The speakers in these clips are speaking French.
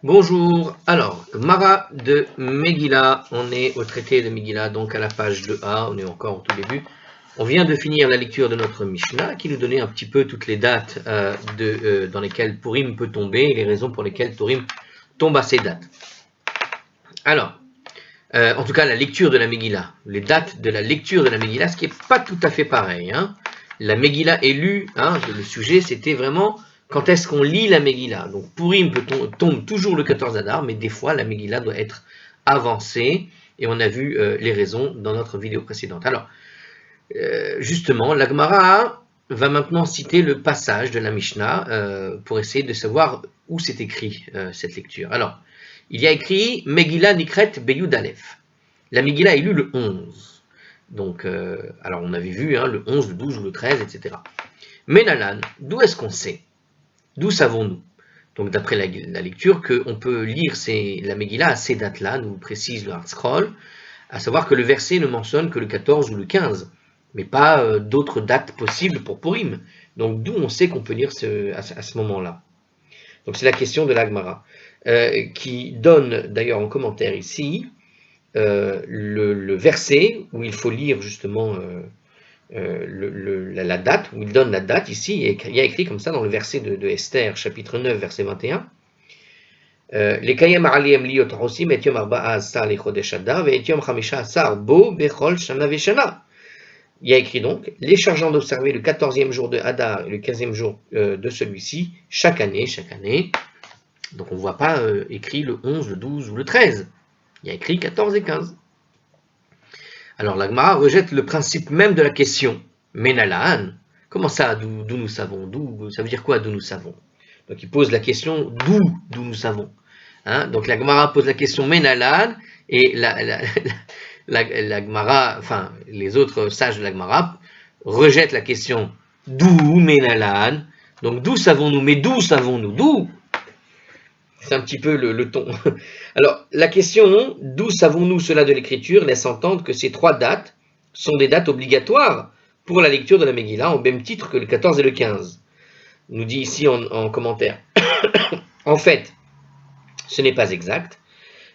Bonjour, alors, Mara de Megillah, on est au traité de Megillah, donc à la page 2a, on est encore au tout début. On vient de finir la lecture de notre Mishnah, qui nous donnait un petit peu toutes les dates dans lesquelles Purim peut tomber, et les raisons pour lesquelles Purim tombe à ces dates. Alors, en tout cas la lecture de la Megillah, les dates de la lecture de la Megillah, ce qui n'est pas tout à fait pareil. La Megillah est lue, le sujet c'était vraiment... Quand est-ce qu'on lit la Megillah? Donc Purim tombe toujours le 14 Adar, mais des fois la Megillah doit être avancée, et on a vu les raisons dans notre vidéo précédente. Alors, justement, la Gemara va maintenant citer le passage de la Mishnah pour essayer de savoir où c'est écrit cette lecture. Alors, il y a écrit Megillah Nikret Beyud Aleph. La Megillah est lue le 11. Donc, alors on avait vu le 11, le 12 ou le 13, etc. Menalan, d'où est-ce qu'on sait? D'où savons-nous? Donc d'après la lecture, qu'on peut lire la Megillah à ces dates-là, nous précise le Hard-Scroll, à savoir que le verset ne mentionne que le 14 ou le 15, mais pas d'autres dates possibles pour Purim. Donc d'où on sait qu'on peut lire à ce moment-là. Donc c'est la question de l'Agmara, qui donne d'ailleurs en commentaire ici le verset où il faut lire justement la date, où il donne la date ici, et il y a écrit comme ça dans le verset de Esther, chapitre 9, verset 21. Les kayem aliyem liot rosim et yom arba'a asar li chodesh adar et yom chamisha asar bo bechol shana veshana. Il y a écrit donc, les chargeant d'observer le 14e jour de Hadar et le 15e jour de celui-ci, chaque année. Donc on ne voit pas écrit le 11, le 12 ou le 13. Il y a écrit 14 et 15. Alors la Gemara rejette le principe même de la question. Menalaan, comment ça, d'où nous savons? Ça veut dire quoi, d'où nous savons? Donc il pose la question, d'où nous savons? Donc la Gemara pose la question Menalaan, et la Gemara, enfin les autres sages de la Gemara rejettent la question d'où Menalaan. Donc d'où savons-nous? Mais d'où savons-nous? D'où? C'est un petit peu le ton. Alors, la question, d'où savons-nous cela de l'écriture, laisse entendre que ces trois dates sont des dates obligatoires pour la lecture de la Megillah, au même titre que le 14 et le 15. Nous dit ici en commentaire. En fait, ce n'est pas exact.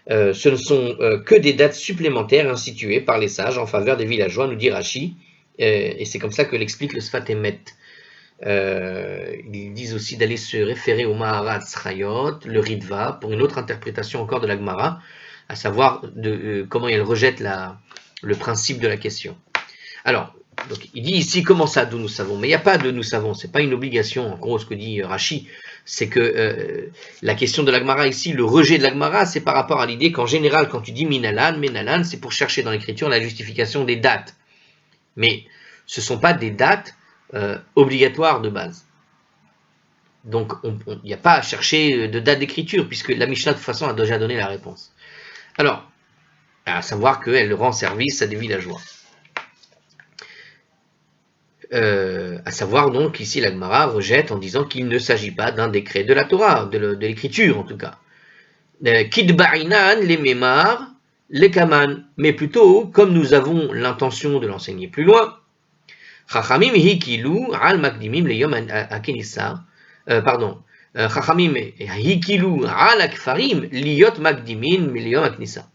Ce ne sont que des dates supplémentaires instituées par les sages en faveur des villageois, nous dit Rashi. Et c'est comme ça que l'explique le Sfat Emet. Ils disent aussi d'aller se référer au Maharat Srayot, le Ritva, pour une autre interprétation encore de la Gemara, à savoir comment elle rejette le principe de la question. Alors, donc, il dit ici comment ça, d'où nous savons, mais il n'y a pas de nous savons, c'est pas une obligation. En gros, ce que dit Rashi, c'est que la question de la Gemara ici, le rejet de la Gemara, c'est par rapport à l'idée qu'en général, quand tu dis Menalan, c'est pour chercher dans l'écriture la justification des dates. Mais ce ne sont pas des dates obligatoire de base. Donc, il n'y a pas à chercher de date d'écriture, puisque la Mishnah, de toute façon, a déjà donné la réponse. Alors, à savoir qu'elle rend service à des villageois. À savoir donc, ici, la Gemara rejette en disant qu'il ne s'agit pas d'un décret de la Torah, de l'écriture en tout cas. Kidbarinan, les mémar, les kaman, mais plutôt, comme nous avons l'intention de l'enseigner plus loin, Chachamim hikilu al makdimim leyom akenissa. Chachamim hikilu al akfarim liyot makdimin leyom akenissa.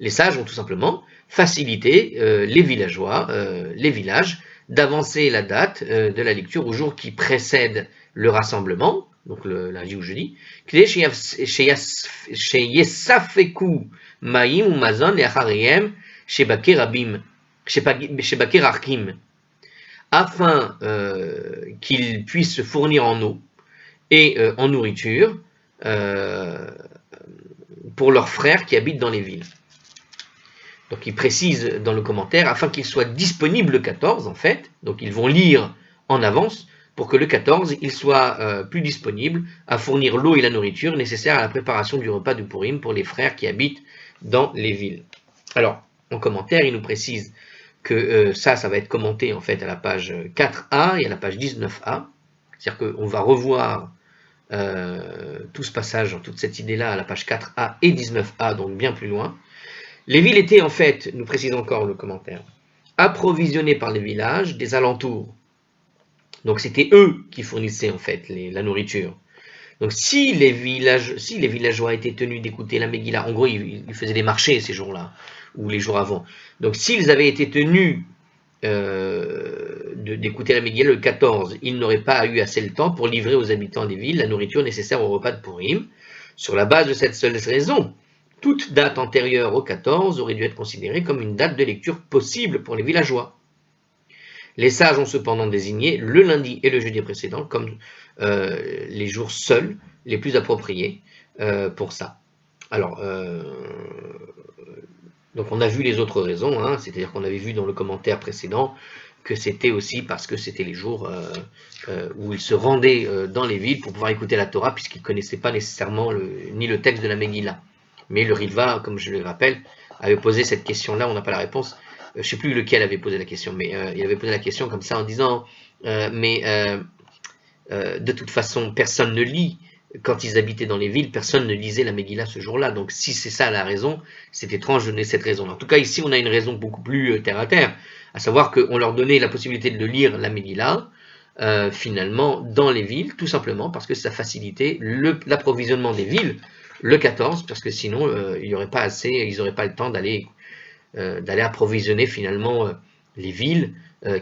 Les sages ont tout simplement facilité les villageois, les villages, d'avancer la date de la lecture au jour qui précède le rassemblement, donc le lundi ou jeudi, sheyesafeku maim ou mazon et achariem shebakir rabim, shebakir arkim, afin qu'ils puissent se fournir en eau et en nourriture pour leurs frères qui habitent dans les villes. Donc il précise dans le commentaire, afin qu'ils soient disponibles le 14 en fait, donc ils vont lire en avance pour que le 14 il soit plus disponible à fournir l'eau et la nourriture nécessaires à la préparation du repas de Purim pour les frères qui habitent dans les villes. Alors, en commentaire, il nous précise que ça va être commenté en fait à la page 4a et à la page 19a. C'est-à-dire qu'on va revoir tout ce passage, toute cette idée-là à la page 4a et 19a, donc bien plus loin. Les villes étaient en fait, nous précise encore le commentaire, approvisionnées par les villages des alentours. Donc c'était eux qui fournissaient en fait la nourriture. Donc si les villageois étaient tenus d'écouter la Megillah, en gros ils faisaient des marchés ces jours-là, ou les jours avant, donc s'ils avaient été tenus d'écouter la Megillah le 14, ils n'auraient pas eu assez le temps pour livrer aux habitants des villes la nourriture nécessaire au repas de Purim. Sur la base de cette seule raison, toute date antérieure au 14 aurait dû être considérée comme une date de lecture possible pour les villageois. Les sages ont cependant désigné le lundi et le jeudi précédent comme les jours seuls les plus appropriés pour ça. Alors, donc on a vu les autres raisons, hein, c'est-à-dire qu'on avait vu dans le commentaire précédent que c'était aussi parce que c'était les jours où ils se rendaient dans les villes pour pouvoir écouter la Torah, puisqu'ils ne connaissaient pas nécessairement ni le texte de la Megillah. Mais le Ritva, comme je le rappelle, avait posé cette question-là, on n'a pas la réponse. Je ne sais plus lequel avait posé la question, mais il avait posé la question comme ça en disant de toute façon, personne ne lit. Quand ils habitaient dans les villes, personne ne lisait la Megillah ce jour-là. Donc si c'est ça la raison, c'est étrange de donner cette raison. En tout cas, ici, on a une raison beaucoup plus terre à terre, à savoir qu'on leur donnait la possibilité de lire la Megillah, finalement, dans les villes, tout simplement parce que ça facilitait l'approvisionnement des villes le 14, parce que sinon, il n'y aurait pas assez, ils n'auraient pas le temps d'aller approvisionner finalement les villes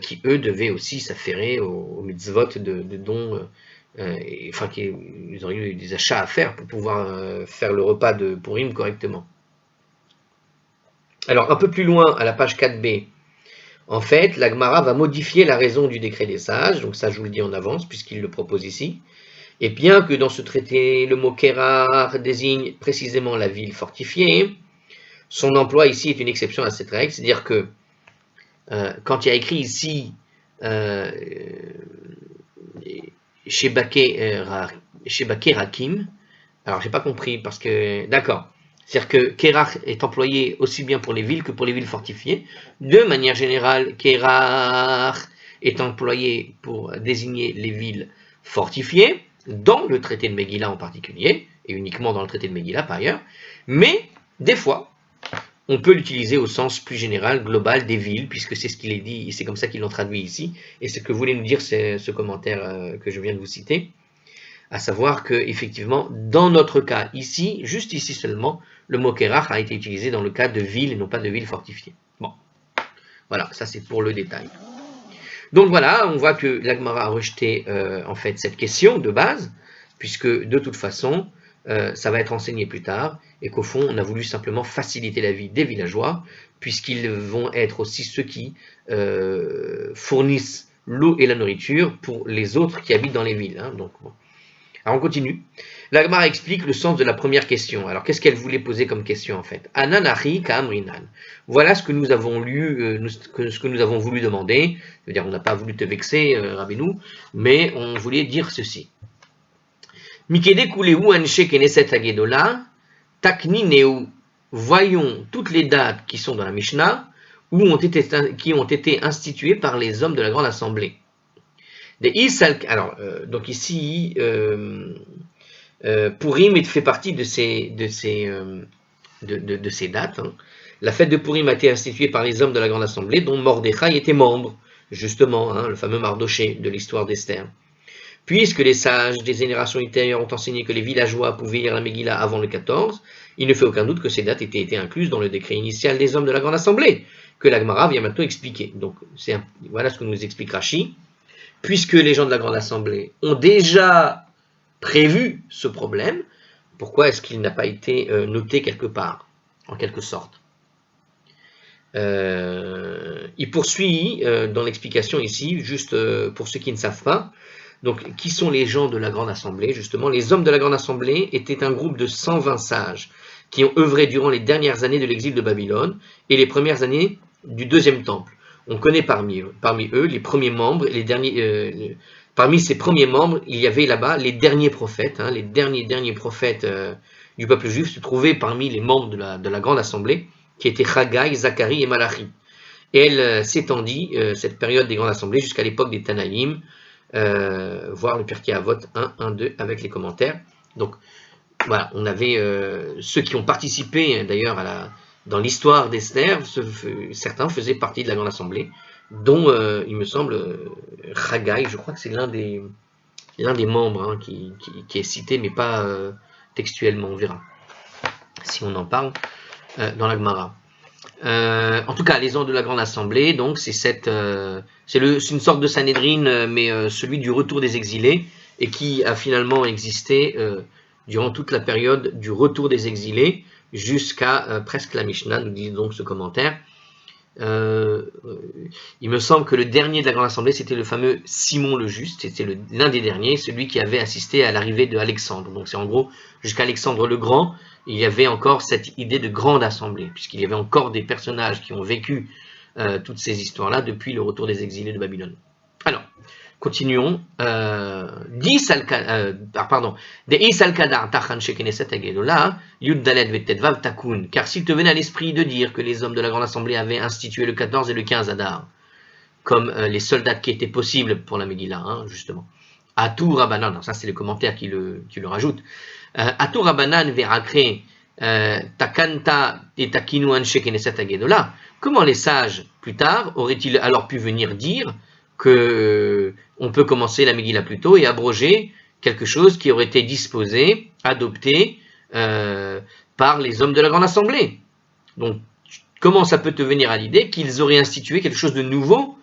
qui, eux, devaient aussi s'affairer aux mitzvot de dons, enfin, ils auraient eu des achats à faire pour pouvoir faire le repas de Purim correctement. Alors, un peu plus loin, à la page 4b, en fait, la Gemara va modifier la raison du décret des sages, donc ça je vous le dis en avance, puisqu'il le propose ici. Et bien que dans ce traité, le mot Kérar désigne précisément la ville fortifiée, son emploi ici est une exception à cette règle, c'est-à-dire que quand il y a écrit ici Shebaké Rakim, alors j'ai pas compris parce que, d'accord, c'est-à-dire que Kérar est employé aussi bien pour les villes que pour les villes fortifiées. De manière générale, Kérar est employé pour désigner les villes fortifiées, dans le traité de Megillah en particulier, et uniquement dans le traité de Megillah par ailleurs, mais des fois, on peut l'utiliser au sens plus général, global des villes, puisque c'est ce qu'il est dit, et c'est comme ça qu'ils l'ont traduit ici, et ce que voulait nous dire c'est ce commentaire que je viens de vous citer, à savoir que effectivement, dans notre cas ici, juste ici seulement, le mot Kérach a été utilisé dans le cas de ville et non pas de ville fortifiée. Bon, voilà, ça c'est pour le détail. Donc voilà, on voit que l'Agmara a rejeté en fait cette question de base, puisque de toute façon, ça va être enseigné plus tard, et qu'au fond, on a voulu simplement faciliter la vie des villageois, puisqu'ils vont être aussi ceux qui fournissent l'eau et la nourriture pour les autres qui habitent dans les villes. Hein, donc, bon. Alors on continue. La Gemara explique le sens de la première question. Alors qu'est-ce qu'elle voulait poser comme question en fait? Ananahi Kamrinan. Voilà ce que nous avons lu, ce que nous avons voulu demander. C'est-à-dire on n'a pas voulu te vexer, Rabbeinu, mais on voulait dire ceci. Mikede Kuleu Anshe Keneset Agedola, Takni Neu. Voyons toutes les dates qui sont dans la Mishnah qui ont été instituées par les hommes de la Grande Assemblée. Alors, donc ici, Purim fait partie de ces dates. Hein. La fête de Purim a été instituée par les hommes de la Grande Assemblée, dont Mordechai était membre, justement, hein, le fameux Mardoché de l'histoire d'Esther. Puisque les sages des générations ultérieures ont enseigné que les villageois pouvaient lire la Megillah avant le 14, il ne fait aucun doute que ces dates étaient été incluses dans le décret initial des hommes de la Grande Assemblée, que la Gemara vient maintenant expliquer. Donc, voilà ce que nous explique Rashi. Puisque les gens de la Grande Assemblée ont déjà prévu ce problème, pourquoi est-ce qu'il n'a pas été noté quelque part, en quelque sorte? Il poursuit dans l'explication ici, juste pour ceux qui ne savent pas, donc qui sont les gens de la Grande Assemblée? Justement, les hommes de la Grande Assemblée étaient un groupe de 120 sages qui ont œuvré durant les dernières années de l'exil de Babylone et les premières années du deuxième temple. On connaît parmi eux les premiers membres, les derniers. Parmi ces premiers membres, il y avait là-bas les derniers prophètes, hein, les derniers prophètes du peuple juif se trouvaient parmi les membres de la grande assemblée, qui étaient Haggai, Zacharie et Malachi. Et elle s'étendit, cette période des grandes assemblées, jusqu'à l'époque des Tanaïm, voir le Pirkei Avot 1, 1, 2 avec les commentaires. Donc voilà, on avait ceux qui ont participé d'ailleurs dans l'histoire d'Esther, certains faisaient partie de la Grande Assemblée, dont, il me semble, Haggai, je crois que c'est l'un des l'un des membres hein, qui est cité, mais pas textuellement, on verra, si on en parle dans la Gemara. En tout cas, les ans de la Grande Assemblée, donc c'est une sorte de Sanhédrin, mais celui du retour des exilés, et qui a finalement existé durant toute la période du retour des exilés, jusqu'à presque la Mishnah, nous dit donc ce commentaire. Il me semble que le dernier de la Grande Assemblée, c'était le fameux Simon le Juste, c'était l'un des derniers, celui qui avait assisté à l'arrivée de Alexandre. Donc c'est en gros, jusqu'à Alexandre le Grand, il y avait encore cette idée de grande assemblée, puisqu'il y avait encore des personnages qui ont vécu toutes ces histoires-là depuis le retour des exilés de Babylone. Alors, continuons. Car s'il te venait à l'esprit de dire que les hommes de la Grande Assemblée avaient institué le 14 et le 15 Adar, comme les seules dates qui étaient possibles pour la Megillah, hein, justement. Atou Rabbanan, ça c'est le commentaire qui le rajoute. Atou Rabbanan verakre takanta et takinu anshe keneset hagedola. Comment les sages, plus tard, auraient-ils alors pu venir dire que on peut commencer la Megillah plus tôt et abroger quelque chose qui aurait été disposé, adopté par les hommes de la Grande Assemblée? Donc, comment ça peut te venir à l'idée qu'ils auraient institué quelque chose de nouveau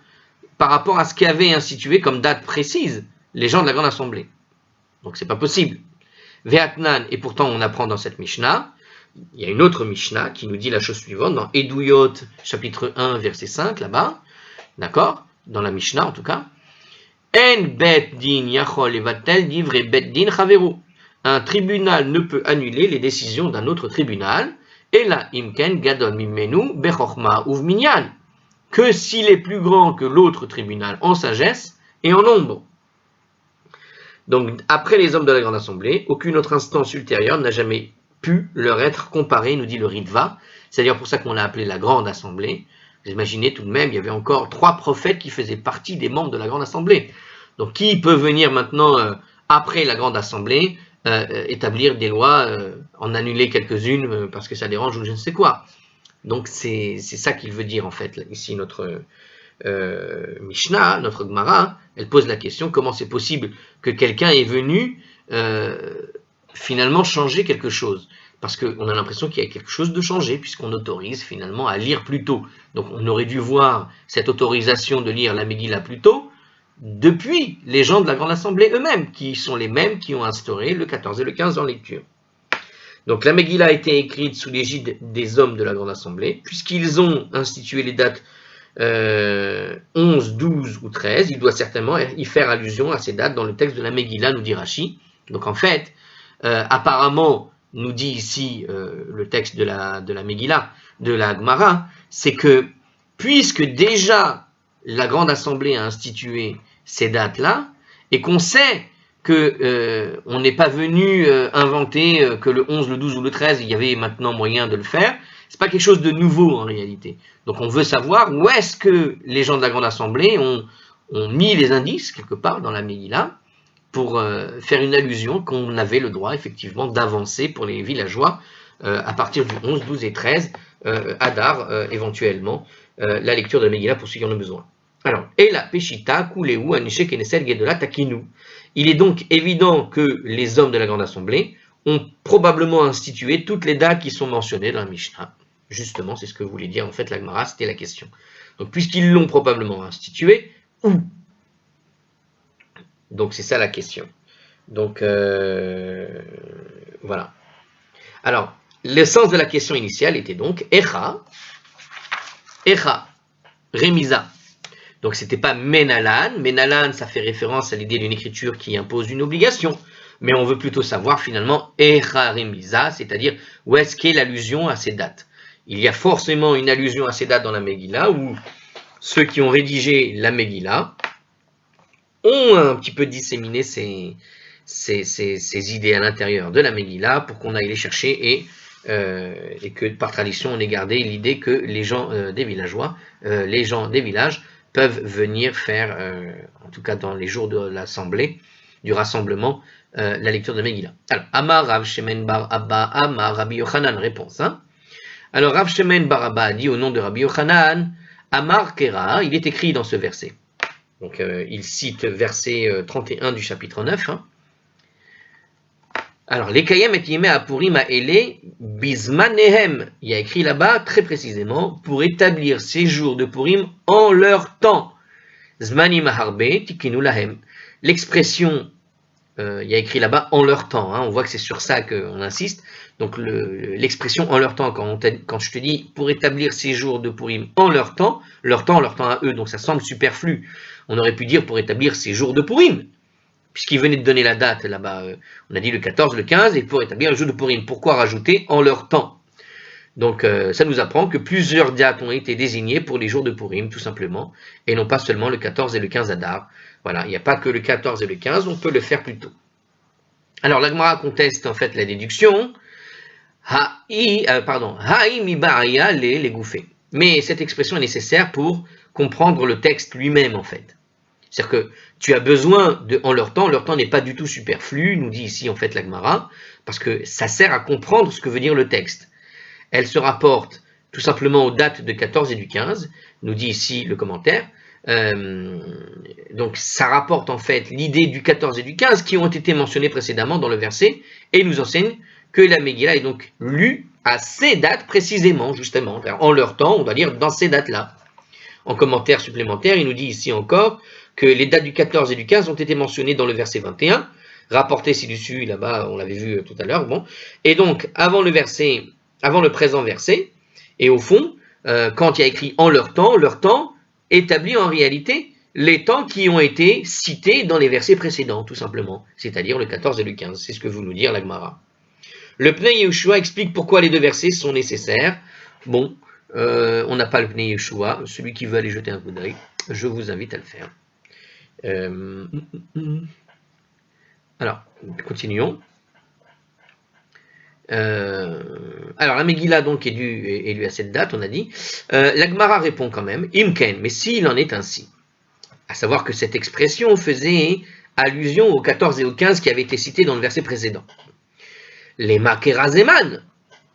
par rapport à ce qu'avaient institué comme date précise les gens de la Grande Assemblée? Donc, c'est pas possible. Ve'atnan, et pourtant on apprend dans cette Mishnah, il y a une autre Mishnah qui nous dit la chose suivante, dans Edouyot, chapitre 1, verset 5, là-bas, d'accord, dans la Mishnah en tout cas, En bet din yachol evatel divre bet din chaveru. Un tribunal ne peut annuler les décisions d'un autre tribunal, et la imken gadol mimenu bechochma uv minyan, que s'il est plus grand que l'autre tribunal en sagesse et en nombre. Donc, après les hommes de la Grande Assemblée, aucune autre instance ultérieure n'a jamais pu leur être comparée, nous dit le Ritva. C'est-à-dire pour ça qu'on l'a appelé la Grande Assemblée. Vous imaginez tout de même, il y avait encore 3 prophètes qui faisaient partie des membres de la Grande Assemblée. Donc, qui peut venir maintenant, après la Grande Assemblée, établir des lois, en annuler quelques-unes parce que ça dérange ou je ne sais quoi. Donc, c'est ça qu'il veut dire, en fait, là, ici, notre Mishnah, notre Gemara, elle pose la question, comment c'est possible que quelqu'un est venu finalement changer quelque chose? Parce qu'on a l'impression qu'il y a quelque chose de changé, puisqu'on autorise finalement à lire plus tôt. Donc on aurait dû voir cette autorisation de lire la Megillah plus tôt, depuis les gens de la Grande Assemblée eux-mêmes, qui sont les mêmes qui ont instauré le 14 et le 15 en lecture. Donc la Megillah a été écrite sous l'égide des hommes de la Grande Assemblée, puisqu'ils ont institué les dates 11, 12 ou 13, il doit certainement y faire allusion à ces dates dans le texte de la Megillah, nous dit Rashi. Donc en fait, apparemment, nous dit ici le texte de la Megillah, de la Gemara, c'est que puisque déjà la Grande Assemblée a institué ces dates-là, et qu'on sait que on n'est pas venu inventer que le 11, le 12 ou le 13, il y avait maintenant moyen de le faire, c'est pas quelque chose de nouveau en réalité. Donc on veut savoir où est-ce que les gens de la Grande Assemblée ont mis les indices, quelque part, dans la Megillah, pour faire une allusion qu'on avait le droit, effectivement, d'avancer pour les villageois, à partir du 11, 12 et 13, Adar, éventuellement, la lecture de la Megillah pour ceux qui en ont besoin. Alors, et la Peshita, Kuleu, Anishe, Kenesel, Gedola, Takinu. Il est donc évident que les hommes de la Grande Assemblée ont probablement institué toutes les dates qui sont mentionnées dans la Mishnah. Justement, c'est ce que voulait dire en fait la Gemara, c'était la question. Donc, puisqu'ils l'ont probablement institué, où? Donc, c'est ça la question. Donc, voilà. Alors, le sens de la question initiale était donc Echa, Remisa. Donc, c'était pas Menalan. Menalan, ça fait référence à l'idée d'une écriture qui impose une obligation. Mais on veut plutôt savoir finalement Echa Remisa, c'est-à-dire où est-ce qu'est l'allusion à ces dates. Il y a forcément une allusion à ces dates dans la Megillah, où ceux qui ont rédigé la Megillah ont un petit peu disséminé ces idées à l'intérieur de la Megillah pour qu'on aille les chercher et que par tradition on ait gardé l'idée que les gens des villageois, les gens des villages peuvent venir faire, en tout cas dans les jours de l'assemblée, du rassemblement, la lecture de Megillah. Alors, Amar Rav Shemen Bar Abba, Amar Rabbi Yochanan, réponse. Alors, Rav Shemen Bar Abba dit au nom de Rabbi Yochanan, Amar Kera, il est écrit dans ce verset. Donc il cite verset 31 du chapitre 9. Hein. Alors, les Kayem et Yemé Apurim à Ele, Bismanehem, il y a écrit là-bas très précisément, pour établir ces jours de Purim en leur temps. Zmanim Harbe, Tikinu Lahem. L'expression, il y a écrit là-bas en leur temps, hein, on voit que c'est sur ça qu'on insiste. Donc l'expression en leur temps, quand je te dis pour établir ces jours de Purim en leur temps à eux, donc ça semble superflu. On aurait pu dire pour établir ces jours de Purim. Puisqu'il venait de donner la date là-bas, on a dit le 14, le 15, et pour établir le jour de Purim. Pourquoi rajouter en leur temps? Donc ça nous apprend que plusieurs dates ont été désignées pour les jours de Purim, tout simplement, et non pas seulement le 14 et le 15 Adar. Voilà, il n'y a pas que le 14 et le 15, on peut le faire plus tôt. Alors la Gemara conteste en fait la déduction. Ha'i mi ba'aya les gouffés. Mais cette expression est nécessaire pour comprendre le texte lui-même en fait. C'est-à-dire que tu as besoin en leur temps n'est pas du tout superflu, nous dit ici en fait la Gemara, parce que ça sert à comprendre ce que veut dire le texte. Elle se rapporte tout simplement aux dates de 14 et du 15, nous dit ici le commentaire. Donc ça rapporte en fait l'idée du 14 et du 15 qui ont été mentionnés précédemment dans le verset, et nous enseigne que la Megillah est donc lue à ces dates précisément, justement. En leur temps, on va dire dans ces dates-là. En commentaire supplémentaire, il nous dit ici encore que les dates du 14 et du 15 ont été mentionnées dans le verset 21, rapporté ci-dessus, là-bas, on l'avait vu tout à l'heure. Bon. Et donc, avant le présent verset, et au fond, quand il y a écrit en leur temps établit en réalité les temps qui ont été cités dans les versets précédents, tout simplement, c'est-à-dire le 14 et le 15. C'est ce que veut nous dire la Gemara. Le Pnei Yehoshua explique pourquoi les deux versets sont nécessaires. Bon, on n'a pas le Pnei Yehoshua. Celui qui veut aller jeter un coup d'œil, je vous invite à le faire. Alors, continuons. Alors, la Megillah donc est lue à cette date, on a dit. La Gemara répond quand même, Imken, mais s'il en est ainsi. À savoir que cette expression faisait allusion au 14 et au 15 qui avaient été cités dans le verset précédent. Les Makerazeman,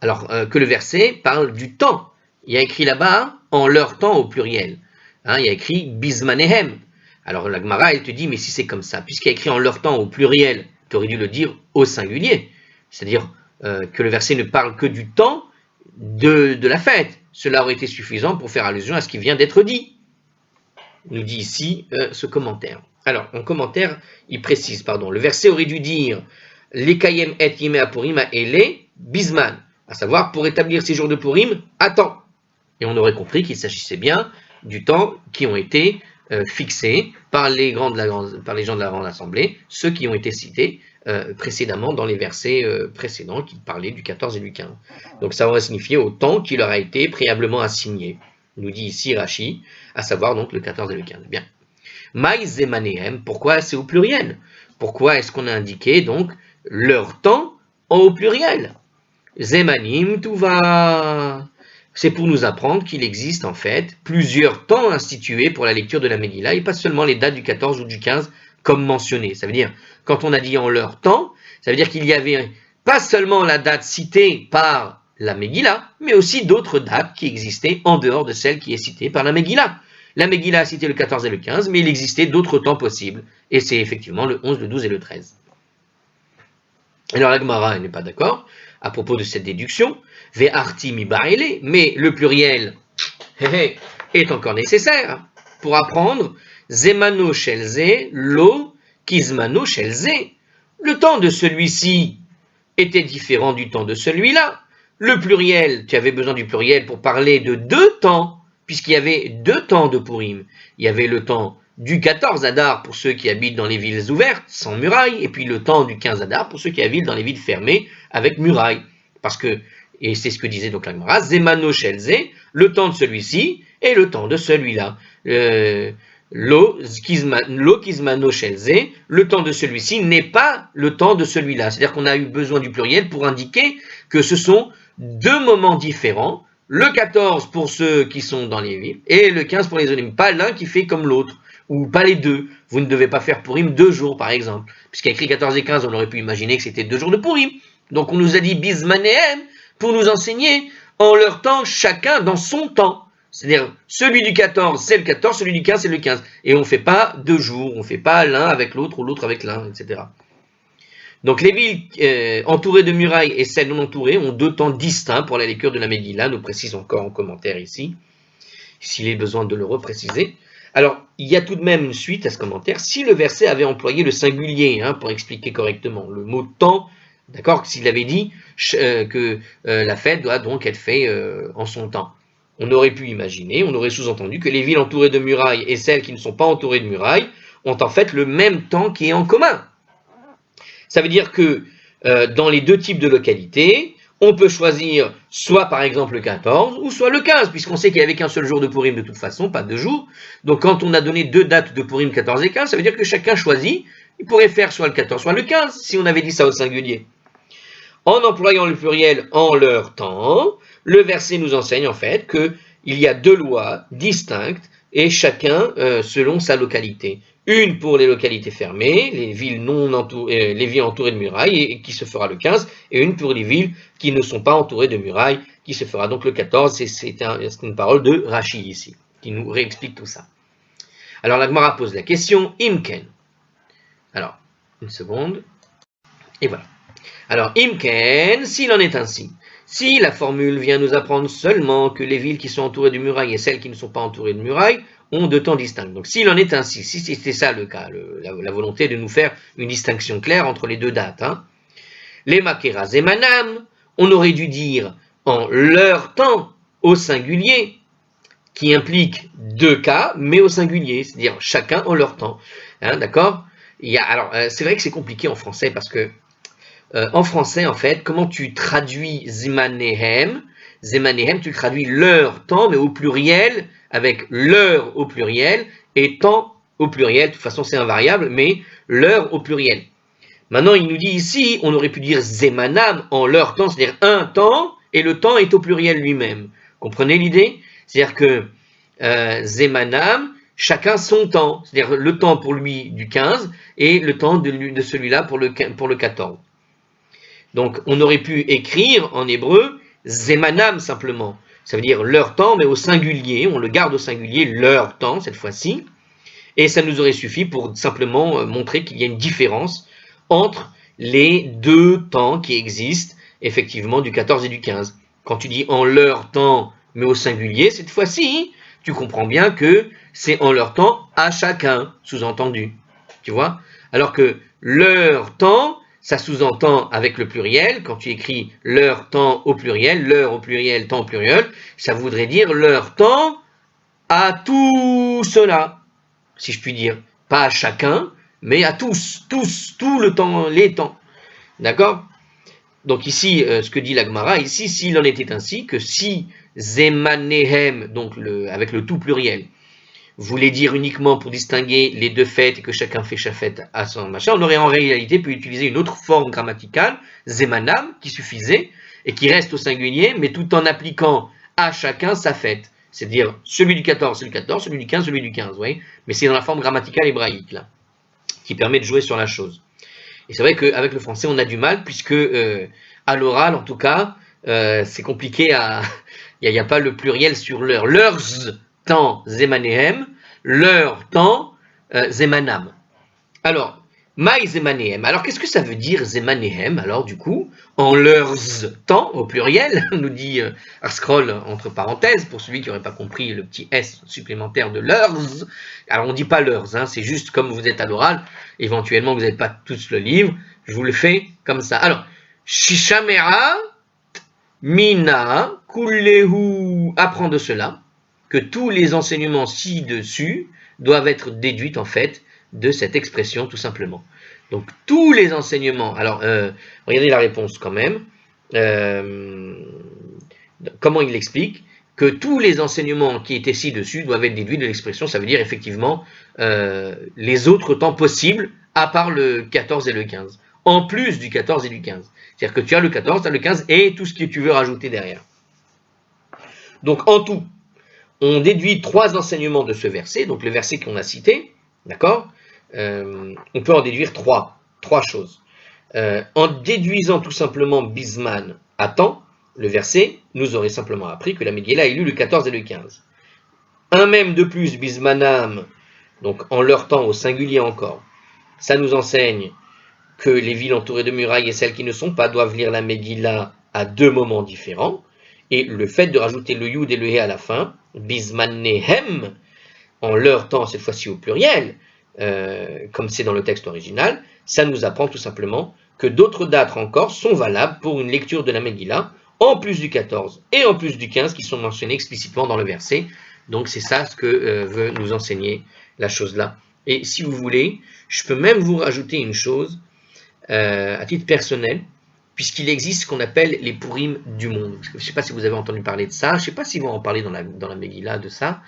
alors que le verset parle du temps. Il y a écrit là-bas, en leur temps au pluriel. Hein, il y a écrit Bismanehem. Alors la Gemara, elle te dit, mais si c'est comme ça, puisqu'il y a écrit en leur temps au pluriel, tu aurais dû le dire au singulier. C'est-à-dire que le verset ne parle que du temps de la fête. Cela aurait été suffisant pour faire allusion à ce qui vient d'être dit. Nous dit ici ce commentaire. Alors, en commentaire, il précise, le verset aurait dû dire les Kayem et Yemé Apurim et les Bisman, à savoir pour établir ces jours de Purim à temps. Et on aurait compris qu'il s'agissait bien du temps qui ont été fixés par les gens de la Grande Assemblée, ceux qui ont été cités précédemment dans les versets précédents qui parlaient du 14 et du 15. Donc ça aurait signifié au temps qui leur a été préalablement assigné, nous dit ici Rashi, à savoir donc le 14 et le 15. Bien. Maï zemanehem, pourquoi c'est au pluriel? Pourquoi est-ce qu'on a indiqué donc leur temps au pluriel? Zemanim, tout va. C'est pour nous apprendre qu'il existe en fait plusieurs temps institués pour la lecture de la Megillah et pas seulement les dates du 14 ou du 15 comme mentionné. Ça veut dire, quand on a dit en leur temps, ça veut dire qu'il y avait pas seulement la date citée par la Megillah, mais aussi d'autres dates qui existaient en dehors de celle qui est citée par la Megillah. La Megillah a cité le 14 et le 15, mais il existait d'autres temps possibles, et c'est effectivement le 11, le 12 et le 13. Alors la Gemara n'est pas d'accord à propos de cette déduction, ve'arti mi ba'ele, mais le pluriel est encore nécessaire pour apprendre zemano shelze, lo kizmano shelze. Le temps de celui-ci était différent du temps de celui-là. Le pluriel, tu avais besoin du pluriel pour parler de deux temps, puisqu'il y avait deux temps de Purim. Il y avait le temps du 14 Adar pour ceux qui habitent dans les villes ouvertes, sans murailles, et puis le temps du 15 Adar pour ceux qui habitent dans les villes fermées, avec murailles. Parce que, et c'est ce que disait donc la Gemara, Zemano Shelze, le temps de celui-ci et le temps de celui-là. Lo Kizmano Shelze, le temps de celui-ci n'est pas le temps de celui-là. C'est-à-dire qu'on a eu besoin du pluriel pour indiquer que ce sont deux moments différents, le 14 pour ceux qui sont dans les villes et le 15 pour les zones, pas l'un qui fait comme l'autre, ou pas les deux. Vous ne devez pas faire Purim 2 jours par exemple, puisqu'il y a écrit 14 et 15, on aurait pu imaginer que c'était 2 jours de Purim. Donc on nous a dit Bismanehem pour nous enseigner en leur temps, chacun dans son temps. C'est-à-dire, celui du 14, c'est le 14, celui du 15, c'est le 15. Et on ne fait pas 2 jours, on ne fait pas l'un avec l'autre ou l'autre avec l'un, etc. Donc les villes entourées de murailles et celles non entourées ont 2 temps distincts pour la lecture de la Megillah, nous précise encore en commentaire ici, s'il est besoin de le repréciser. Alors, il y a tout de même une suite à ce commentaire. Si le verset avait employé le singulier, pour expliquer correctement le mot temps, d'accord, s'il avait dit que la fête doit donc être faite en son temps, on aurait pu imaginer, on aurait sous-entendu que les villes entourées de murailles et celles qui ne sont pas entourées de murailles ont en fait le même temps qui est en commun. Ça veut dire que dans les 2 types de localités, on peut choisir soit par exemple le 14 ou soit le 15, puisqu'on sait qu'il n'y avait qu'un seul jour de Purim de toute façon, pas 2 jours. Donc quand on a donné 2 dates de Purim, 14 et 15, ça veut dire que chacun choisit, il pourrait faire soit le 14 soit le 15, si on avait dit ça au singulier. En employant le pluriel en leur temps, le verset nous enseigne en fait qu'il y a 2 lois distinctes et chacun selon sa localité. Une pour les localités fermées, les villes entourées de murailles, et qui se fera le 15, et une pour les villes qui ne sont pas entourées de murailles, qui se fera donc le 14. C'est une parole de Rashi ici, qui nous réexplique tout ça. Alors la Gemara pose la question, Imken. Alors, une seconde, et voilà. Alors, Imken, s'il en est ainsi, si la formule vient nous apprendre seulement que les villes qui sont entourées de murailles et celles qui ne sont pas entourées de murailles ont 2 temps distincts. Donc s'il en est ainsi, si c'était ça le cas, la volonté de nous faire une distinction claire entre les 2 dates, les makeras et manam, on aurait dû dire en leur temps au singulier, qui implique 2 cas, mais au singulier, c'est-à-dire chacun en leur temps. D'accord ? Alors, c'est vrai que c'est compliqué en français parce que en français, en fait, comment tu traduis Zemanehem? Zemanehem, tu traduis leur temps, mais au pluriel, avec leur au pluriel, et temps au pluriel. De toute façon, c'est invariable, mais leur au pluriel. Maintenant, il nous dit ici, on aurait pu dire Zemanam en leur temps, c'est-à-dire un temps, et le temps est au pluriel lui-même. Comprenez l'idée? C'est-à-dire que Zemanam, chacun son temps, c'est-à-dire le temps pour lui du 15, et le temps de celui-là pour le 14. Donc, on aurait pu écrire en hébreu Zemanam simplement. Ça veut dire leur temps, mais au singulier. On le garde au singulier, leur temps, cette fois-ci. Et ça nous aurait suffi pour simplement montrer qu'il y a une différence entre les 2 temps qui existent, effectivement, du 14 et du 15. Quand tu dis en leur temps, mais au singulier, cette fois-ci, tu comprends bien que c'est en leur temps à chacun, sous-entendu. Tu vois? Alors que leur temps, ça sous-entend avec le pluriel, quand tu écris leur temps au pluriel, leur au pluriel, temps au pluriel, ça voudrait dire leur temps à tout cela, si je puis dire. Pas à chacun, mais à tous, tout le temps, les temps. D'accord? Donc ici, ce que dit la Gemara, ici, s'il en était ainsi, que si Zemanehem, donc avec le tout pluriel, voulait dire uniquement pour distinguer les 2 fêtes et que chacun fait sa fête à son machin, on aurait en réalité pu utiliser une autre forme grammaticale, Zemanam, qui suffisait et qui reste au singulier, mais tout en appliquant à chacun sa fête. C'est-à-dire, celui du 14, c'est le 14, celui du 15, celui du 15, vous voyez. Mais c'est dans la forme grammaticale hébraïque, là, qui permet de jouer sur la chose. Et c'est vrai qu'avec le français, on a du mal, puisque à l'oral, en tout cas, c'est compliqué à... Il n'y a pas le pluriel sur leur. Leurs temps Zemanehem, leur temps Zemanam. Alors, Maï Zemanehem. Alors, qu'est-ce que ça veut dire Zemanehem? Alors, du coup, en leurs temps, au pluriel, nous dit Arscroll entre parenthèses, pour celui qui n'aurait pas compris le petit S supplémentaire de leurs. Alors, on ne dit pas leurs, c'est juste comme vous êtes à l'oral, éventuellement vous n'avez pas tous le livre, je vous le fais comme ça. Alors, Shishamera, Mina, Kulehu, apprend de cela que tous les enseignements ci-dessus doivent être déduits en fait de cette expression tout simplement. Donc tous les enseignements, alors regardez la réponse quand même, comment il l'explique, que tous les enseignements qui étaient ci-dessus doivent être déduits de l'expression, ça veut dire effectivement les autres temps possibles à part le 14 et le 15, en plus du 14 et du 15. C'est-à-dire que tu as le 14, tu as le 15 et tout ce que tu veux rajouter derrière. Donc en tout, on déduit 3 enseignements de ce verset, donc le verset qu'on a cité, d'accord, on peut en déduire 3 choses. En déduisant tout simplement Bisman à temps, le verset nous aurait simplement appris que la Megillah est lue le 14 et le 15. Un même de plus, bismanam, donc en leur temps, au singulier encore. Ça nous enseigne que les villes entourées de murailles et celles qui ne sont pas doivent lire la Megillah à deux moments différents. Et le fait de rajouter le yud et le he à la fin, bismanehem, en leur temps, cette fois-ci au pluriel, comme c'est dans le texte original, ça nous apprend tout simplement que d'autres dates encore sont valables pour une lecture de la Megillah, en plus du 14 et en plus du 15 qui sont mentionnés explicitement dans le verset. Donc c'est ça ce que veut nous enseigner la chose là. Et si vous voulez, je peux même vous rajouter une chose à titre personnel, puisqu'il existe ce qu'on appelle les Purim du monde. Je ne sais pas si vous avez entendu parler de ça, je ne sais pas s'ils vont en parler dans la Megillah de ça,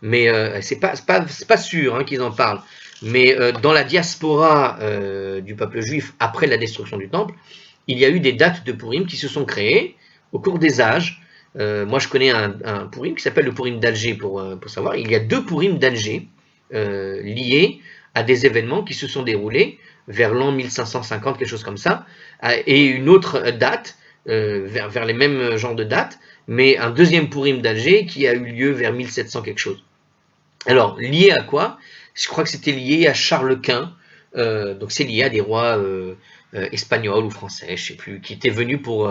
mais c'est pas sûr qu'ils en parlent. Mais dans la diaspora du peuple juif après la destruction du temple, il y a eu des dates de Purim qui se sont créées au cours des âges. Moi, je connais un Purim qui s'appelle le Purim d'Alger, pour savoir. Il y a deux Purim d'Alger liés à des événements qui se sont déroulés vers l'an 1550, quelque chose comme ça, et une autre date, vers les mêmes genres de dates, mais un deuxième Purim d'Alger qui a eu lieu vers 1700 quelque chose. Alors, lié à quoi? Je crois que c'était lié à Charles Quint, donc c'est lié à des rois espagnols ou français, je sais plus, qui étaient venus pour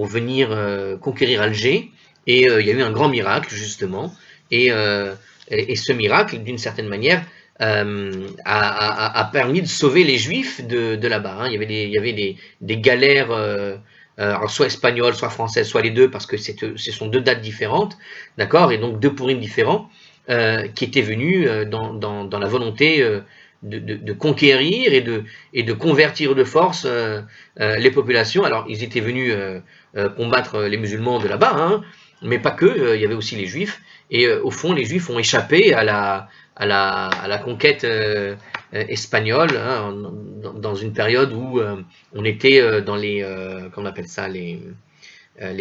venir conquérir Alger, et il y a eu un grand miracle, justement, et ce miracle, d'une certaine manière, a permis de sauver les Juifs de là-bas. Hein. Il y avait des galères, alors soit espagnoles, soit françaises, soit les deux, parce que ce sont deux dates différentes, d'accord, et donc deux Purim différents, qui étaient venus dans la volonté de conquérir et de convertir de force les populations. Alors, ils étaient venus combattre les musulmans de là-bas, hein, mais pas que, il y avait aussi les Juifs, et au fond, les Juifs ont échappé à la conquête espagnole, hein, dans une période où on était dans les, comment on appelle ça, les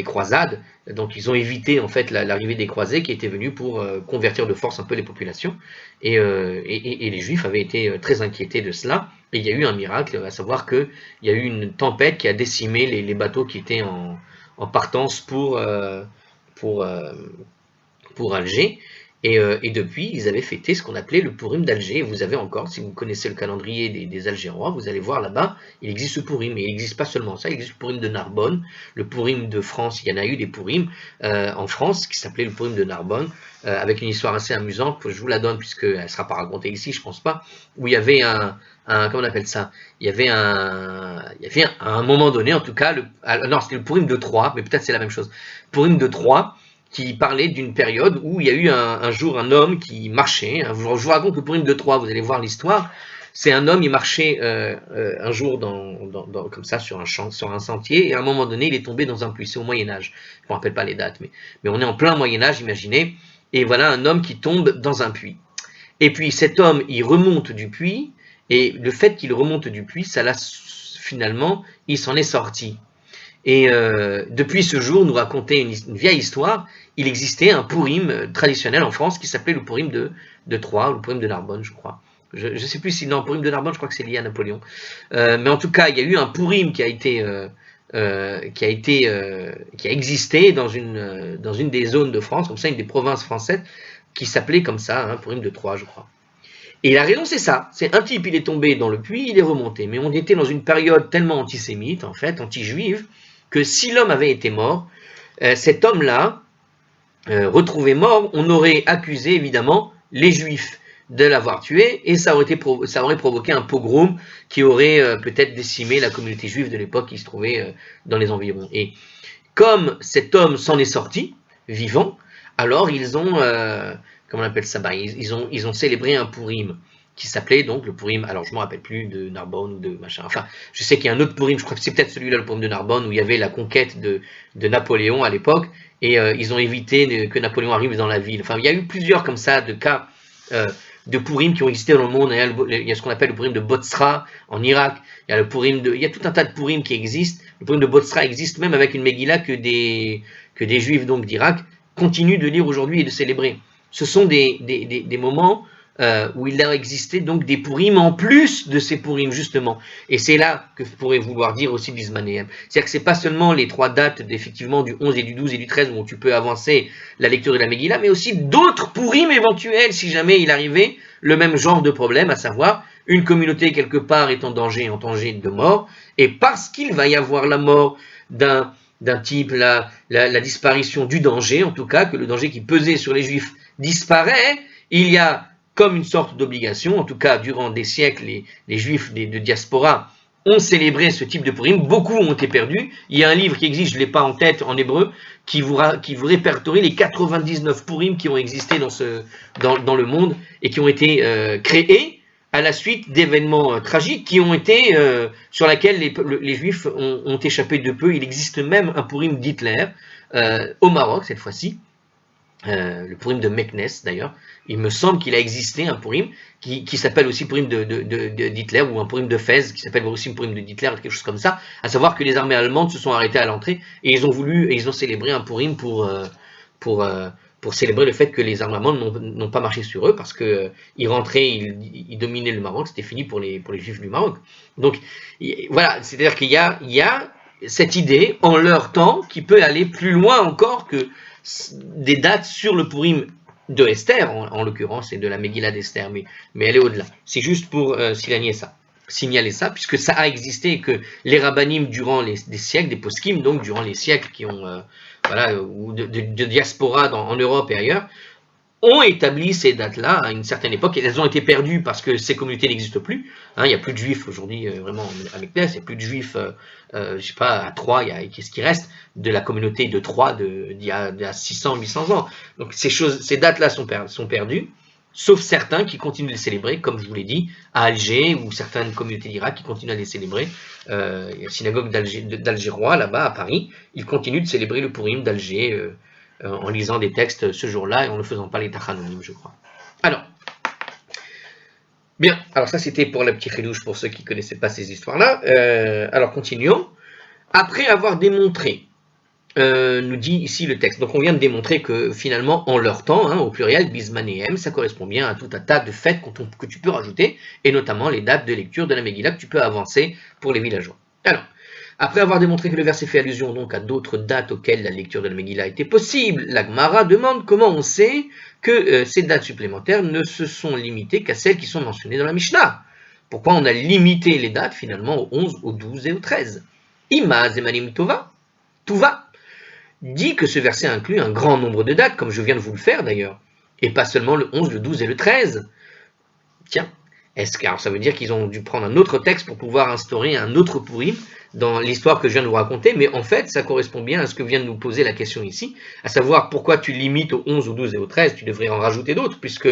croisades. Donc ils ont évité en fait l'arrivée des croisés qui étaient venus pour convertir de force un peu les populations. Et les Juifs avaient été très inquiétés de cela. Et il y a eu un miracle, à savoir qu'il y a eu une tempête qui a décimé les bateaux qui étaient en partance pour Alger. Et depuis, ils avaient fêté ce qu'on appelait le Purim d'Alger. Vous avez encore, si vous connaissez le calendrier des Algérois, vous allez voir là-bas, il existe ce Purim. Et il n'existe pas seulement ça, il existe le Purim de Narbonne, le Purim de France. Il y en a eu des Purim en France qui s'appelait le Purim de Narbonne, avec une histoire assez amusante. Je vous la donne puisqu'elle ne sera pas racontée ici, je pense pas. Où il y avait comment on appelle ça? Il y avait à un moment donné, en tout cas, non, c'était le Purim de Troyes, mais peut-être c'est la même chose. Purim de Troyes, qui parlait d'une période où il y a eu un jour un homme qui marchait. Je vous raconte le Purim de Troyes, vous allez voir l'histoire. C'est un homme, il marchait un jour comme ça sur un sentier, et à un moment donné, il est tombé dans un puits. C'est au Moyen-Âge. Je ne me rappelle pas les dates, mais on est en plein Moyen-Âge, imaginez. Et voilà un homme qui tombe dans un puits. Et puis cet homme, il remonte du puits, et le fait qu'il remonte du puits, ça l'a finalement, il s'en est sorti. Et depuis ce jour, nous racontait une vieille histoire, il existait un Purim traditionnel en France qui s'appelait le Purim de Troyes, ou le Purim de Narbonne, je crois. Je ne sais plus si, non, le Purim de Narbonne, je crois que c'est lié à Napoléon. Mais en tout cas, il y a eu un Purim qui a existé dans une des zones de France, comme ça, une des provinces françaises, qui s'appelait comme ça, hein, Purim de Troyes, je crois. Et la raison, c'est ça. C'est un type, il est tombé dans le puits, il est remonté. Mais on était dans une période tellement antisémite, en fait, anti-juive, que si l'homme avait été mort, cet homme-là, retrouvé mort, on aurait accusé évidemment les Juifs de l'avoir tué, et ça aurait provoqué un pogrom qui aurait peut-être décimé la communauté juive de l'époque qui se trouvait dans les environs. Et comme cet homme s'en est sorti, vivant, alors ils ont, comment on appelle ça, ils ont célébré un Purim qui s'appelait donc le Purim, alors je ne me rappelle plus de Narbonne ou de machin, enfin je sais qu'il y a un autre Purim, je crois que c'est peut-être celui-là le Purim de Narbonne, où il y avait la conquête de Napoléon à l'époque, et ils ont évité que Napoléon arrive dans la ville. Enfin il y a eu plusieurs comme ça de cas de Purim qui ont existé dans le monde. Il y a ce qu'on appelle le Purim de Botzra en Irak, il y a tout un tas de Purim qui existent. Le Purim de Botzra existe même avec une Megillah que des Juifs donc d'Irak continuent de lire aujourd'hui et de célébrer. Ce sont des moments où il a existé donc des Purim en plus de ces Purim justement. Et c'est là que pourrait vouloir dire aussi Bismanéem. C'est-à-dire que c'est pas seulement les 3 dates effectivement du 11 et du 12 et du 13 où tu peux avancer la lecture de la Megillah, mais aussi d'autres Purim éventuels si jamais il arrivait le même genre de problème, à savoir une communauté quelque part est en danger de mort, et parce qu'il va y avoir la mort d'un type, la disparition du danger, en tout cas, que le danger qui pesait sur les Juifs disparaît, il y a comme une sorte d'obligation, en tout cas durant des siècles, les Juifs de diaspora ont célébré ce type de Purim, beaucoup ont été perdus. Il y a un livre qui existe, je ne l'ai pas en tête en hébreu, qui vous répertorie les 99 Purim qui ont existé dans le monde et qui ont été créés à la suite d'événements tragiques qui ont été sur lesquels les Juifs ont échappé de peu. Il existe même un Purim d'Hitler au Maroc cette fois-ci. Le Purim de Meknes d'ailleurs, il me semble qu'il a existé un Purim qui s'appelle aussi Purim d'Hitler, ou un Purim de Fès qui s'appelle aussi un Purim d'Hitler, quelque chose comme ça, à savoir que les armées allemandes se sont arrêtées à l'entrée et ils ont célébré un Purim pour célébrer le fait que les armées allemandes n'ont pas marché sur eux, parce que ils rentraient, ils dominaient le Maroc, c'était fini pour les Juifs du Maroc. Donc voilà, c'est-à-dire qu'il y a cette idée en leur temps qui peut aller plus loin encore que des dates sur le Purim de Esther, en l'occurrence, et de la Megillah d'Esther, mais elle est au-delà. C'est juste pour signaler ça, puisque ça a existé et que les rabbinim durant des siècles, des poskim, donc durant les siècles qui ont, ou de diaspora en Europe et ailleurs, ont établi ces dates-là à une certaine époque, et elles ont été perdues parce que ces communautés n'existent plus. Il n'y a plus de juifs aujourd'hui, vraiment, avec Meknes, il n'y a plus de juifs, je sais pas, à Troyes, qu'est-ce qui reste de la communauté de Troyes d'il y a 600, 800 ans. Donc ces dates-là sont perdues, sauf certains qui continuent de les célébrer, comme je vous l'ai dit, à Alger, ou certaines communautés d'Irak qui continuent à les célébrer. Il y a la synagogue d'Algérois, là-bas, à Paris, ils continuent de célébrer le Purim d'Alger, en lisant des textes ce jour-là et en ne faisant pas les tachanonim, je crois. Alors, bien, alors ça c'était pour la petite chidouche pour ceux qui ne connaissaient pas ces histoires-là. Alors continuons. Après avoir démontré, nous dit ici le texte, donc on vient de démontrer que finalement en leur temps, au pluriel, bismanéem, ça correspond bien à tout un tas de fêtes que tu peux rajouter, et notamment les dates de lecture de la Megillah que tu peux avancer pour les villageois. Alors, après avoir démontré que le verset fait allusion donc à d'autres dates auxquelles la lecture de la Megillah était possible, la Gemara demande comment on sait que ces dates supplémentaires ne se sont limitées qu'à celles qui sont mentionnées dans la Mishnah. Pourquoi on a limité les dates finalement au 11, au 12 et au 13? Ima zemanim tova dit que ce verset inclut un grand nombre de dates, comme je viens de vous le faire d'ailleurs, et pas seulement le 11, le 12 et le 13. Tiens, alors ça veut dire qu'ils ont dû prendre un autre texte pour pouvoir instaurer un autre Purim dans l'histoire que je viens de vous raconter, mais en fait, ça correspond bien à ce que vient de nous poser la question ici, à savoir pourquoi tu limites au 11, au 12 et au 13, tu devrais en rajouter d'autres, puisque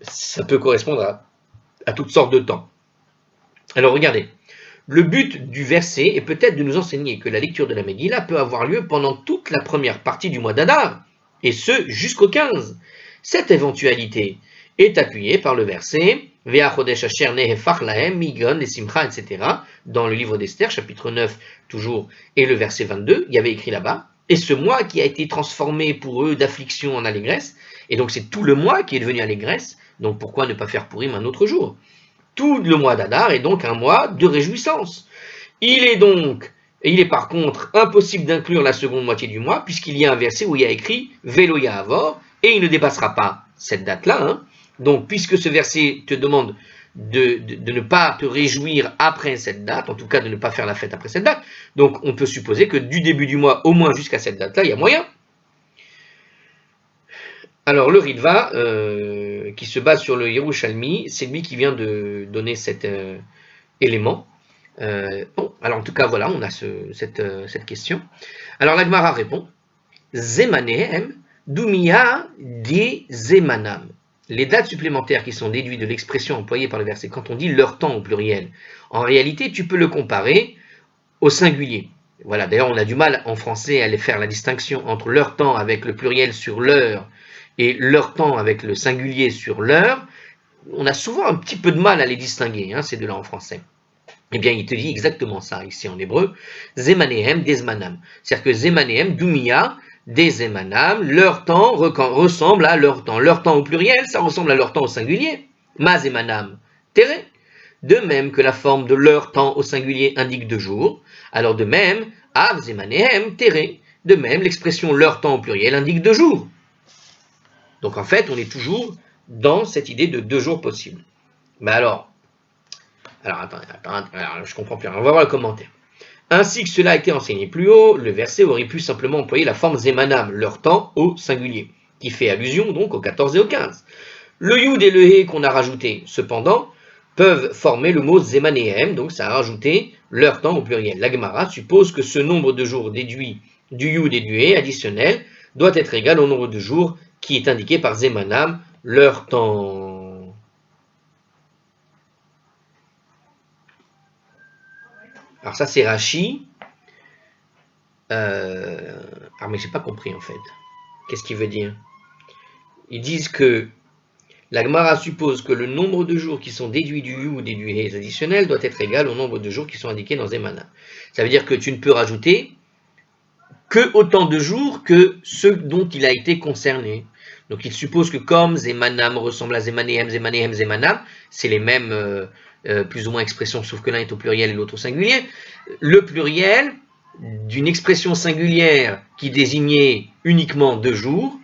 ça peut correspondre à toutes sortes de temps. Alors regardez, le but du verset est peut-être de nous enseigner que la lecture de la Megillah peut avoir lieu pendant toute la première partie du mois d'Adar, et ce jusqu'au 15. Cette éventualité est appuyée par le verset etc. Dans le livre d'Esther, chapitre 9, toujours, et le verset 22, il y avait écrit là-bas, et ce mois qui a été transformé pour eux d'affliction en allégresse, et donc c'est tout le mois qui est devenu allégresse, donc pourquoi ne pas faire Purim un autre jour? Tout le mois d'Adar est donc un mois de réjouissance. Il est par contre impossible d'inclure la seconde moitié du mois, puisqu'il y a un verset où il y a écrit Velo Yahavor, et il ne dépassera pas cette date-là. Donc, puisque ce verset te demande de ne pas te réjouir après cette date, en tout cas de ne pas faire la fête après cette date, donc on peut supposer que du début du mois, au moins jusqu'à cette date-là, il y a moyen. Alors, le Ritva, qui se base sur le Yerushalmi, c'est lui qui vient de donner cet élément. Bon, alors en tout cas, voilà, on a cette question. Alors, la Gemara répond Zemanehem Dumia de Zemanam. Les dates supplémentaires qui sont déduites de l'expression employée par le verset, quand on dit leur temps au pluriel, en réalité, tu peux le comparer au singulier. Voilà, d'ailleurs, on a du mal en français à aller faire la distinction entre leur temps avec le pluriel sur l'heure et leur temps avec le singulier sur l'heure. On a souvent un petit peu de mal à les distinguer, ces deux-là en français. Eh bien, il te dit exactement ça ici en hébreu, Zemanehem Desmanam. C'est-à-dire que Zemanehem, Dumia, des Zemanam, leur temps ressemble à leur temps. Leur temps au pluriel, ça ressemble à leur temps au singulier. Ma Zemanam, Tere. De même que la forme de leur temps au singulier indique 2 jours, alors de même, Av Zemanehem, Tere. De même, l'expression leur temps au pluriel indique 2 jours. Donc en fait, on est toujours dans cette idée de 2 jours possibles. Mais alors attends, je comprends plus. On va voir le commentaire. Ainsi que cela a été enseigné plus haut, le verset aurait pu simplement employer la forme Zemanam, leur temps au singulier, qui fait allusion donc au 14 et au 15. Le Yud et le He qu'on a rajouté, cependant, peuvent former le mot Zemanehem, donc ça a rajouté leur temps au pluriel. La Gemara suppose que ce nombre de jours déduit du Yud et du He additionnel doit être égal au nombre de jours qui est indiqué par Zemanam, leur temps. Alors ça c'est Rashi. Mais j'ai pas compris en fait. Qu'est-ce qu'il veut dire? Ils disent que la Gemara suppose que le nombre de jours qui sont déduits du Yud et du He additionnel doit être égal au nombre de jours qui sont indiqués dans Zemanam. Ça veut dire que tu ne peux rajouter que autant de jours que ceux dont il a été concerné. Donc il suppose que comme Zemanam ressemble à Zemanehem, Zemanehem, Zemanam, c'est les mêmes plus ou moins expressions, sauf que l'un est au pluriel et l'autre au singulier. Le pluriel d'une expression singulière qui désignait uniquement 2 jours,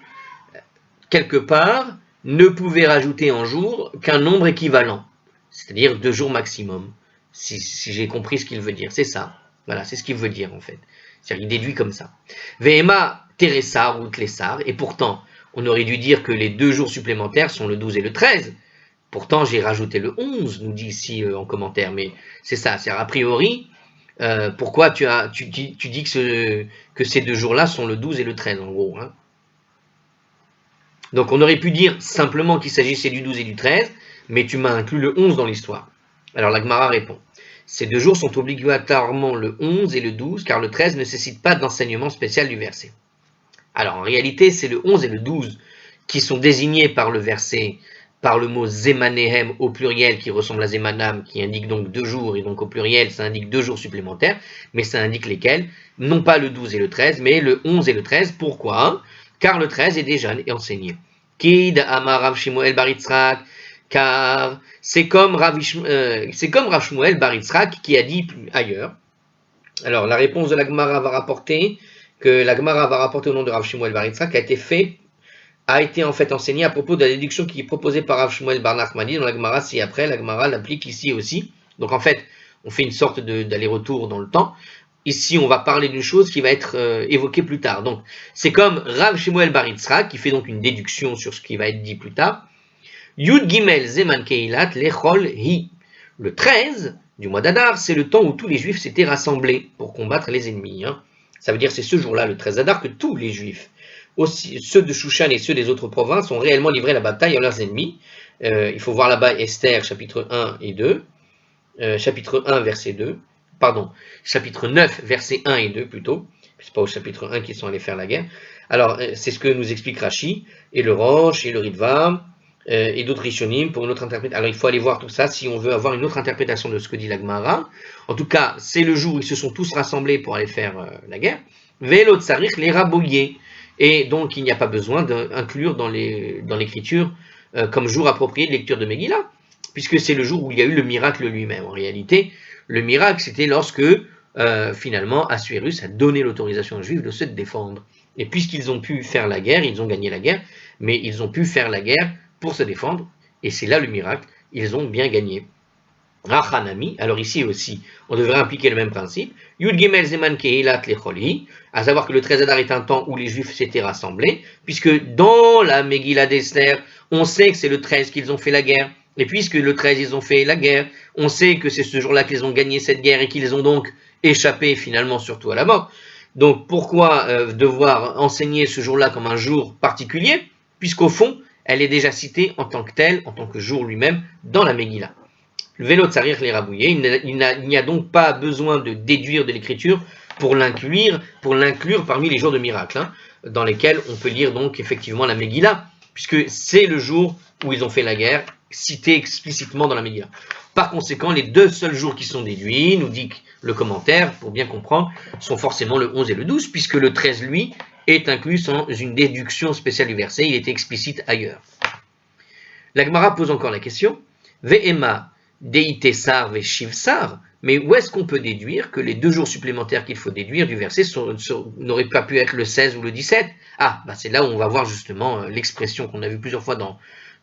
quelque part, ne pouvait rajouter en jour qu'un nombre équivalent, c'est-à-dire 2 jours maximum, si j'ai compris ce qu'il veut dire. C'est ça. Voilà, c'est ce qu'il veut dire en fait. C'est-à-dire qu'il déduit comme ça. Vehema Teressar ou Tlessar, et pourtant, on aurait dû dire que les 2 jours supplémentaires sont le 12 et le 13. Pourtant, j'ai rajouté le 11, nous dit ici en commentaire, mais c'est ça, c'est a priori, pourquoi tu dis que ces 2 jours-là sont le 12 et le 13, en gros. Hein. Donc on aurait pu dire simplement qu'il s'agissait du 12 et du 13, mais tu m'as inclus le 11 dans l'histoire. Alors la Gemara répond, ces 2 jours sont obligatoirement le 11 et le 12, car le 13 ne nécessite pas d'enseignement spécial du verset. Alors en réalité, c'est le 11 et le 12 qui sont désignés par le verset, par le mot Zemanehem au pluriel qui ressemble à Zemanam, qui indique donc 2 jours, et donc au pluriel ça indique 2 jours supplémentaires, mais ça indique lesquels? Non pas le 12 et le 13, mais le 11 et le 13. Pourquoi? Car le 13 est déjà enseigné. Kid Amar Rav Shmuel Bar Yitzhak, car c'est comme Rav Shmuel Bar Yitzhak qui a dit ailleurs. Alors la réponse de la Gemara va rapporter que la Gemara va rapporter au nom de Rav Shmuel Bar Yitzhak a été en fait enseigné à propos de la déduction qui est proposée par Rav Shmuel Bar Nachmani dans la Gemara ci-après. La Gemara l'applique ici aussi. Donc en fait, on fait une sorte d'aller-retour dans le temps. Ici, on va parler d'une chose qui va être évoquée plus tard. Donc, c'est comme Rav Shmuel Bar Yitzhak qui fait donc une déduction sur ce qui va être dit plus tard. Yud Gimel Zeman Keilat Lechol Hi. Le 13 du mois d'Adar, c'est le temps où tous les Juifs s'étaient rassemblés pour combattre les ennemis. Hein. Ça veut dire c'est ce jour-là, le 13 d'Adar, que tous les Juifs, aussi ceux de Shushan et ceux des autres provinces, ont réellement livré la bataille à leurs ennemis. Il faut voir là-bas Esther, chapitre 1 et 2, chapitre 1, verset 2. Pardon, chapitre 9, versets 1 et 2 plutôt, c'est pas au chapitre 1 qu'ils sont allés faire la guerre. Alors, c'est ce que nous explique Rashi, et le Rosh, et le Ritva, et d'autres Rishonim pour une autre interprétation. Alors, il faut aller voir tout ça si on veut avoir une autre interprétation de ce que dit la Gemara. En tout cas, c'est le jour où ils se sont tous rassemblés pour aller faire la guerre. Velo tsarich les rabouillés. Et donc, il n'y a pas besoin d'inclure dans l'écriture comme jour approprié de lecture de Megillah, puisque c'est le jour où il y a eu le miracle lui-même. En réalité, le miracle, c'était lorsque, finalement, Assuérus a donné l'autorisation aux Juifs de se défendre. Et puisqu'ils ont pu faire la guerre, ils ont gagné la guerre, mais ils ont pu faire la guerre pour se défendre, et c'est là le miracle, ils ont bien gagné. Rachanami, alors ici aussi, on devrait impliquer le même principe. Yud Gimel Zeman Keilat Lecholi, à savoir que le 13 Adar est un temps où les Juifs s'étaient rassemblés, puisque dans la Megillah d'Esther, on sait que c'est le 13 qu'ils ont fait la guerre. Et puisque le 13, ils ont fait la guerre, on sait que c'est ce jour-là qu'ils ont gagné cette guerre et qu'ils ont donc échappé finalement surtout à la mort. Donc pourquoi devoir enseigner ce jour-là comme un jour particulier, puisqu'au fond, elle est déjà citée en tant que telle, en tant que jour lui-même, dans la Megillah. Le vélo de Tsarir les rabouillés, il n'y a donc pas besoin de déduire de l'écriture pour l'inclure parmi les jours de miracle, hein, dans lesquels on peut lire donc effectivement la Megillah, puisque c'est le jour où ils ont fait la guerre, cité explicitement dans la Megillah. Par conséquent, les 2 seuls jours qui sont déduits, nous dit le commentaire, pour bien comprendre, sont forcément le 11 et le 12, puisque le 13, lui, est inclus sans une déduction spéciale du verset, il est explicite ailleurs. La Gemara pose encore la question, Ve'ema deite sar ve'shiv sar, mais où est-ce qu'on peut déduire que les 2 jours supplémentaires qu'il faut déduire du verset n'auraient pas pu être le 16 ou le 17? Ah, bah c'est là où on va voir justement l'expression qu'on a vue plusieurs fois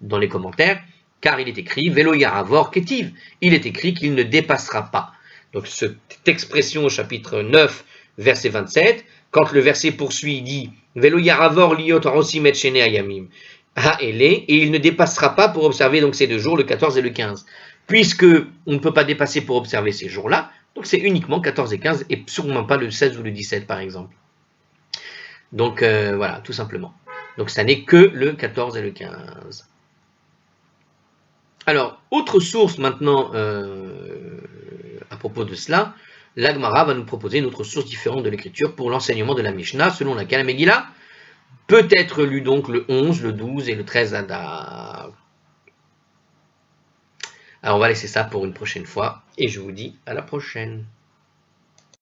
dans les commentaires, car il est écrit Velo yaravor ketiv, il est écrit qu'il ne dépassera pas. Donc cette expression au chapitre 9, verset 27, quand le verset poursuit, il dit Velo yaravor liot rosim et shene ayamim, et il ne dépassera pas pour observer donc ces 2 jours, le 14 et le 15. Puisque on ne peut pas dépasser pour observer ces jours-là, donc c'est uniquement 14 et 15 et sûrement pas le 16 ou le 17 par exemple. Donc voilà, tout simplement. Donc ça n'est que le 14 et le 15. Alors, autre source maintenant à propos de cela, la Gemara va nous proposer une autre source différente de l'écriture pour l'enseignement de la Mishnah, selon laquelle la Megillah peut être lue donc le 11, le 12 et le 13 Adar. Alors on va laisser ça pour une prochaine fois et je vous dis à la prochaine.